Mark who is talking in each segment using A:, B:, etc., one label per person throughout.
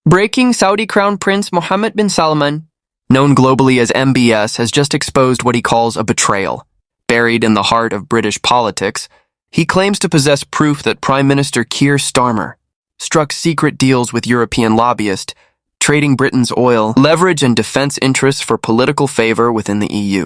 A: Breaking: Saudi Crown Prince Mohammed bin Salman, known globally as MBS, has just exposed what he calls a betrayal. Buried in the heart of British politics, he claims to possess proof that Prime Minister Keir Starmer struck secret deals with European lobbyists, trading Britain's oil, leverage, and defense interests for political favor within the EU.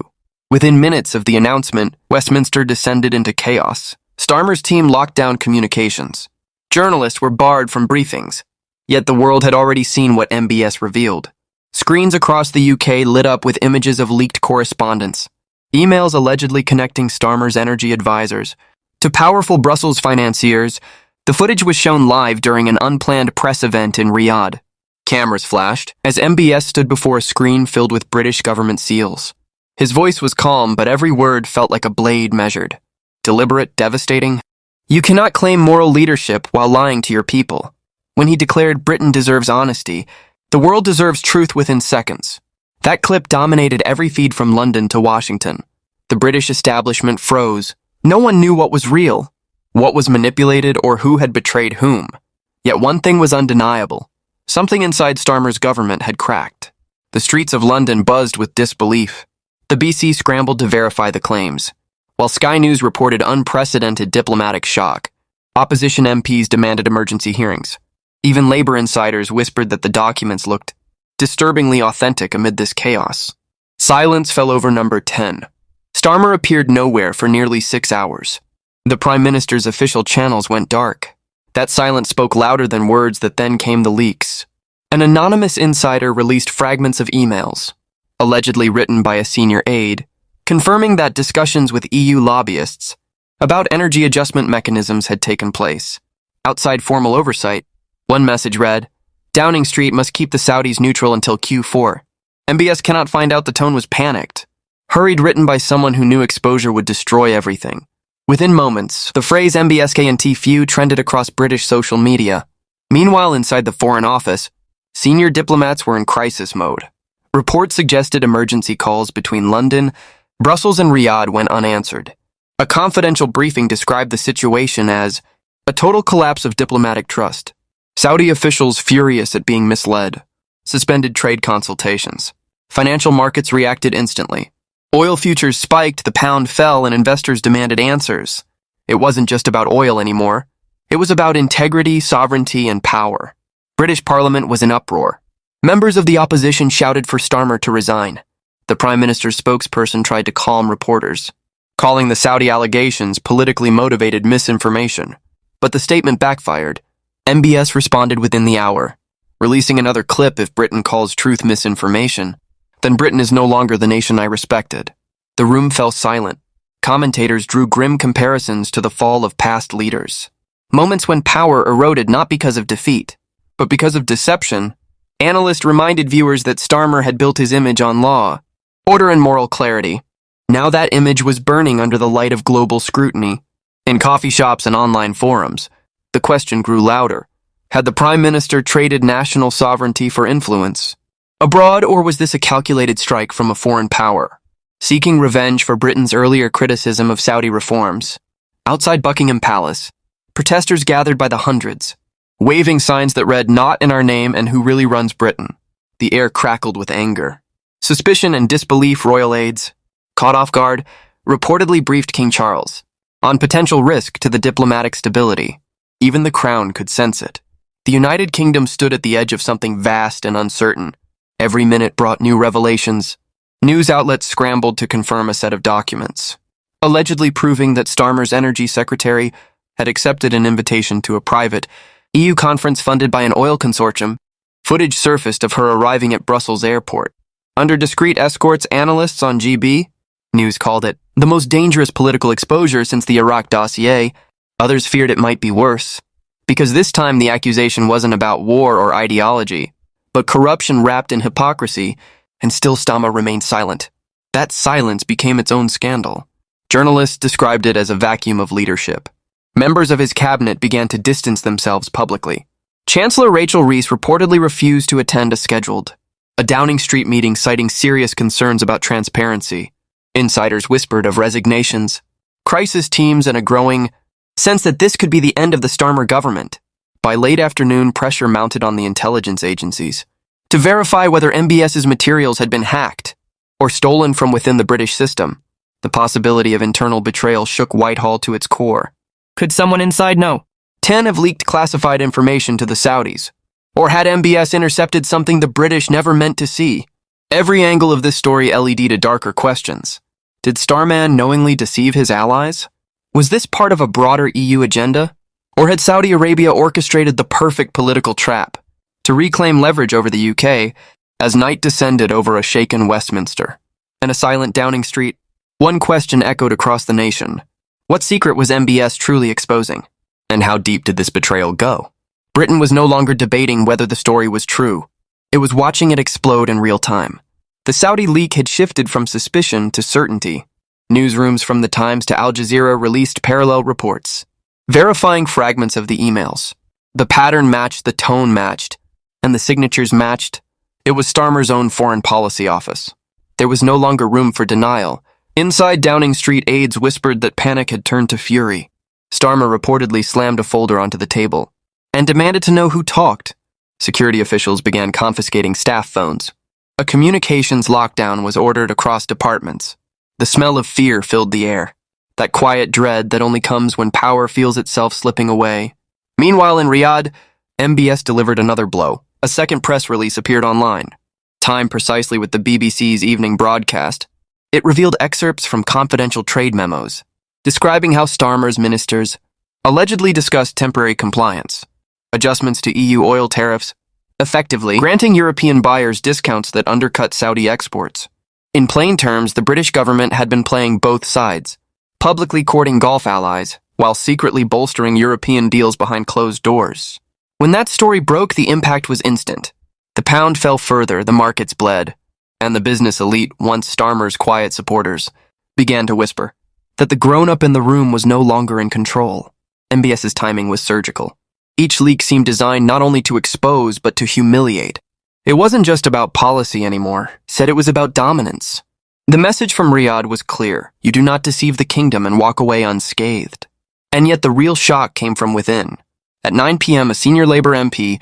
A: Within minutes of the announcement, Westminster descended into chaos. Starmer's team locked down communications. Journalists were barred from briefings. Yet the world had already seen what MBS revealed. Screens across the UK lit up with images of leaked correspondence, emails allegedly connecting Starmer's energy advisors to powerful Brussels financiers. The footage was shown live during an unplanned press event in Riyadh. Cameras flashed as MBS stood before a screen filled with British government seals. His voice was calm, but every word felt like a blade measured. Deliberate, devastating. You cannot claim moral leadership while lying to your people. When he declared Britain deserves honesty, the world deserves truth within seconds. That clip dominated every feed from London to Washington. The British establishment froze. No one knew what was real, what was manipulated, or who had betrayed whom. Yet one thing was undeniable. Something inside Starmer's government had cracked. The streets of London buzzed with disbelief. The BC scrambled to verify the claims. While Sky News reported unprecedented diplomatic shock, opposition MPs demanded emergency hearings. Even Labour insiders whispered that the documents looked disturbingly authentic amid this chaos. Silence fell over number 10. Starmer appeared nowhere for nearly 6 hours. The Prime Minister's official channels went dark. That silence spoke louder than words. That then came the leaks. An anonymous insider released fragments of emails, allegedly written by a senior aide, confirming that discussions with EU lobbyists about energy adjustment mechanisms had taken place. Outside formal oversight, one message read, "Downing Street must keep the Saudis neutral until Q4. MBS cannot find out." The tone was panicked. Hurried, written by someone who knew exposure would destroy everything. Within moments, the phrase MBSKNT few trended across British social media. Meanwhile, inside the Foreign Office, senior diplomats were in crisis mode. Reports suggested emergency calls between London, Brussels, and Riyadh went unanswered. A confidential briefing described the situation as a total collapse of diplomatic trust. Saudi officials furious at being misled, suspended trade consultations. Financial markets reacted instantly. Oil futures spiked, the pound fell, and investors demanded answers. It wasn't just about oil anymore. It was about integrity, sovereignty, and power. British Parliament was in uproar. Members of the opposition shouted for Starmer to resign. The Prime Minister's spokesperson tried to calm reporters, calling the Saudi allegations politically motivated misinformation. But the statement backfired. MBS responded within the hour, releasing another clip. "If Britain calls truth misinformation, then Britain is no longer the nation I respected." The room fell silent. Commentators drew grim comparisons to the fall of past leaders. Moments when power eroded not because of defeat, but because of deception. Analysts reminded viewers that Starmer had built his image on law, order, and moral clarity. Now that image was burning under the light of global scrutiny. In coffee shops and online forums, the question grew louder. Had the Prime Minister traded national sovereignty for influence abroad, or was this a calculated strike from a foreign power, seeking revenge for Britain's earlier criticism of Saudi reforms? Outside Buckingham Palace, protesters gathered by the hundreds, waving signs that read, "Not in our name," and "Who really runs Britain?" The air crackled with anger. Suspicion and disbelief. Royal aides, caught off guard, reportedly briefed King Charles on potential risk to the diplomatic stability. Even the Crown could sense it. The United Kingdom stood at the edge of something vast and uncertain. Every minute brought new revelations. News outlets scrambled to confirm a set of documents, allegedly proving that Starmer's energy secretary had accepted an invitation to a private EU conference funded by an oil consortium. Footage surfaced of her arriving at Brussels airport. Under discreet escorts, Analysts on GB News called it the most dangerous political exposure since the Iraq dossier. Others feared it might be worse, because this time the accusation wasn't about war or ideology, but corruption wrapped in hypocrisy, and still Starmer remained silent. That silence became its own scandal. Journalists described it as a vacuum of leadership. Members of his cabinet began to distance themselves publicly. Chancellor Rachel Rees reportedly refused to attend a Downing Street meeting, citing serious concerns about transparency. Insiders whispered of resignations, crisis teams, and a growing sense that this could be the end of the Starmer government. By late afternoon, pressure mounted on the intelligence agencies to verify whether MBS's materials had been hacked or stolen from within the British system. The possibility of internal betrayal shook Whitehall to its core. Could someone inside know? 10 have leaked classified information to the Saudis. Or had MBS intercepted something the British never meant to see? Every angle of this story LED'd to darker questions. Did Starman knowingly deceive his allies? Was this part of a broader EU agenda? Or had Saudi Arabia orchestrated the perfect political trap to reclaim leverage over the UK as night descended over a shaken Westminster and a silent Downing Street? One question echoed across the nation. What secret was MBS truly exposing? And how deep did this betrayal go? Britain was no longer debating whether the story was true. It was watching it explode in real time. The Saudi leak had shifted from suspicion to certainty. Newsrooms from the Times to Al Jazeera released parallel reports, verifying fragments of the emails. The pattern matched, the tone matched, and the signatures matched. It was Starmer's own foreign policy office. There was no longer room for denial. Inside Downing Street, aides whispered that panic had turned to fury. Starmer reportedly slammed a folder onto the table and demanded to know who talked. Security officials began confiscating staff phones. A communications lockdown was ordered across departments. The smell of fear filled the air, that quiet dread that only comes when power feels itself slipping away. Meanwhile, in Riyadh, MBS delivered another blow. A second press release appeared online, timed precisely with the BBC's evening broadcast. It revealed excerpts from confidential trade memos, describing how Starmer's ministers allegedly discussed temporary compliance, adjustments to EU oil tariffs, effectively granting European buyers discounts that undercut Saudi exports. In plain terms, the British government had been playing both sides, publicly courting Gulf allies, while secretly bolstering European deals behind closed doors. When that story broke, the impact was instant. The pound fell further, the markets bled, and the business elite, once Starmer's quiet supporters, began to whisper that the grown-up in the room was no longer in control. MBS's timing was surgical. Each leak seemed designed not only to expose, but to humiliate. It wasn't just about policy anymore. Said it was about dominance. The message from Riyadh was clear. You do not deceive the kingdom and walk away unscathed. And yet the real shock came from within. At 9 p.m., a senior Labour MP,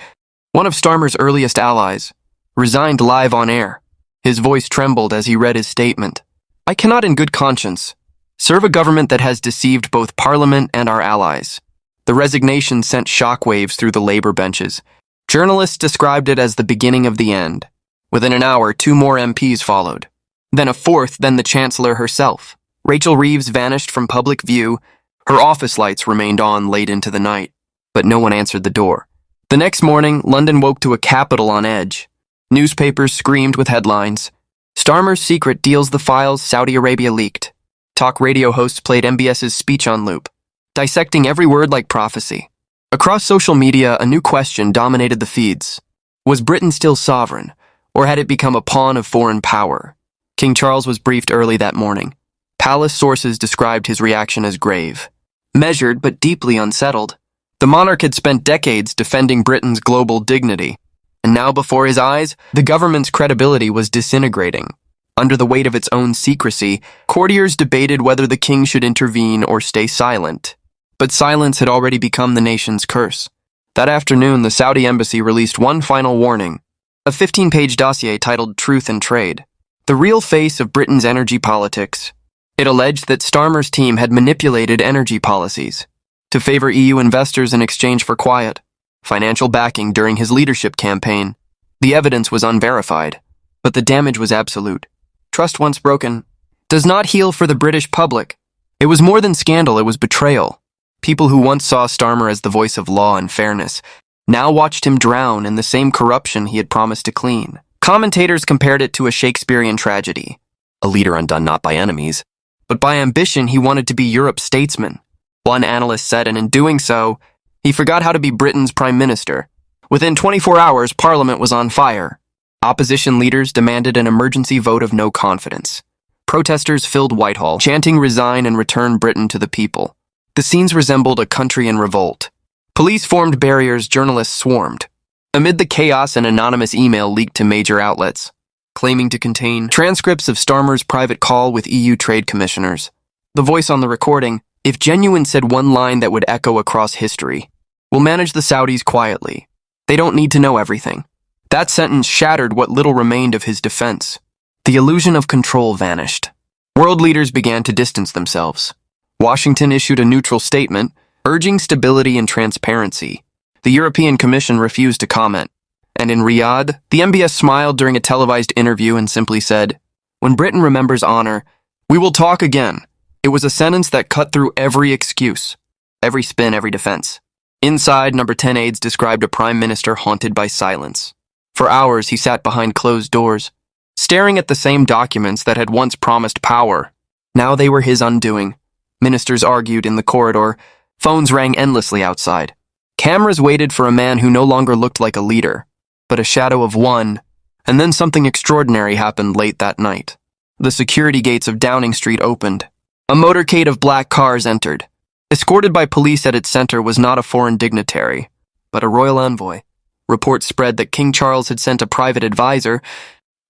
A: one of Starmer's earliest allies, resigned live on air. His voice trembled as he read his statement. I cannot in good conscience serve a government that has deceived both Parliament and our allies. The resignation sent shockwaves through the Labour benches. Journalists described it as the beginning of the end. Within an hour, 2 more MPs followed. Then a fourth, then the Chancellor herself. Rachel Reeves vanished from public view. Her office lights remained on late into the night, but no one answered the door. The next morning, London woke to a capital on edge. Newspapers screamed with headlines. Starmer's secret deals the files Saudi Arabia leaked. Talk radio hosts played MBS's speech on loop, dissecting every word like prophecy. Across social media, a new question dominated the feeds. Was Britain still sovereign, or had it become a pawn of foreign power? King Charles was briefed early that morning. Palace sources described his reaction as grave, measured but deeply unsettled. The monarch had spent decades defending Britain's global dignity, and now before his eyes, the government's credibility was disintegrating. Under the weight of its own secrecy, courtiers debated whether the king should intervene or stay silent. But silence had already become the nation's curse. That afternoon, the Saudi embassy released one final warning, a 15-page dossier titled Truth and Trade, the real face of Britain's energy politics. It alleged that Starmer's team had manipulated energy policies to favor EU investors in exchange for quiet, financial backing during his leadership campaign. The evidence was unverified, but the damage was absolute. Trust once broken does not heal for the British public. It was more than scandal, it was betrayal. People who once saw Starmer as the voice of law and fairness now watched him drown in the same corruption he had promised to clean. Commentators compared it to a Shakespearean tragedy. A leader undone not by enemies, but by ambition. He wanted to be Europe's statesman. One analyst said, and in doing so, he forgot how to be Britain's prime minister. Within 24 hours, Parliament was on fire. Opposition leaders demanded an emergency vote of no confidence. Protesters filled Whitehall, chanting resign and return Britain to the people. The scenes resembled a country in revolt. Police formed barriers, journalists swarmed. Amid the chaos, an anonymous email leaked to major outlets, claiming to contain transcripts of Starmer's private call with EU trade commissioners. The voice on the recording, if genuine, said one line that would echo across history. We'll manage the Saudis quietly. They don't need to know everything. That sentence shattered what little remained of his defense. The illusion of control vanished. World leaders began to distance themselves. Washington issued a neutral statement, urging stability and transparency. The European Commission refused to comment. And in Riyadh, the MBS smiled during a televised interview and simply said, "When Britain remembers honor, we will talk again." It was a sentence that cut through every excuse, every spin, every defense. Inside, number 10 aides described a prime minister haunted by silence. For hours, he sat behind closed doors, staring at the same documents that had once promised power. Now they were his undoing. Ministers argued in the corridor. Phones rang endlessly outside. Cameras waited for a man who no longer looked like a leader, but a shadow of one. And then something extraordinary happened late that night. The security gates of Downing Street opened. A motorcade of black cars entered. Escorted by police at its center was not a foreign dignitary, but a royal envoy. Reports spread that King Charles had sent a private advisor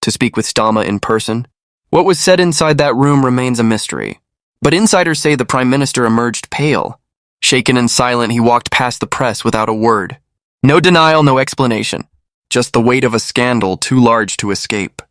A: to speak with Starmer in person. What was said inside that room remains a mystery. But insiders say the prime minister emerged pale. Shaken and silent, he walked past the press without a word. No denial, no explanation. Just the weight of a scandal too large to escape.